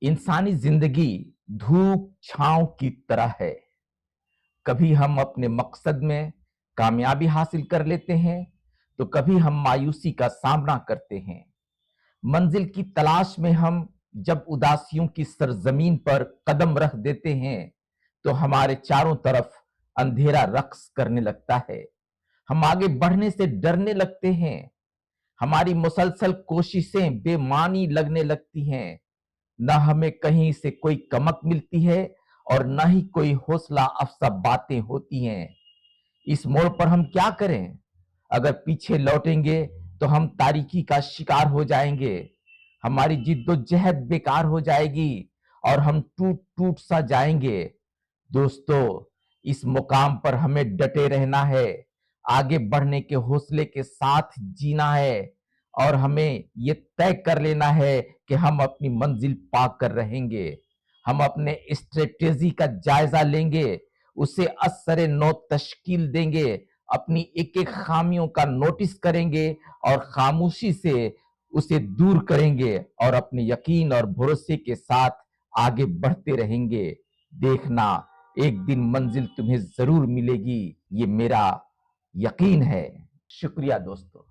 इंसानी जिंदगी धूप छांव की तरह है। कभी हम अपने मकसद में कामयाबी हासिल कर लेते हैं, तो कभी हम मायूसी का सामना करते हैं। मंजिल की तलाश में हम जब उदासियों की सरजमीन पर कदम रख देते हैं, तो हमारे चारों तरफ अंधेरा रक्स करने लगता है। हम आगे बढ़ने से डरने लगते हैं। हमारी मुसलसल कोशिशें बेमानी लगने लगती हैं। न हमें कहीं से कोई कमक मिलती है और न ही कोई हौसला अफसा बातें होती हैं। इस मोड़ पर हम क्या करें? अगर पीछे लौटेंगे तो हम तारीकी का शिकार हो जाएंगे। हमारी जिद्दोजहद बेकार हो जाएगी और हम टूट टूट सा जाएंगे। दोस्तों, इस मुकाम पर हमें डटे रहना है, आगे बढ़ने के हौसले के साथ जीना है और हमें ये तय कर लेना है कि हम अपनी मंजिल पाकर रहेंगे। हम अपने स्ट्रेटेजी का जायजा लेंगे, उसे असरे नौ तश्कील देंगे, अपनी एक एक खामियों का नोटिस करेंगे और खामोशी से उसे दूर करेंगे और अपने यकीन और भरोसे के साथ आगे बढ़ते रहेंगे। देखना, एक दिन मंजिल तुम्हें जरूर मिलेगी, ये मेरा यकीन है। शुक्रिया दोस्तों।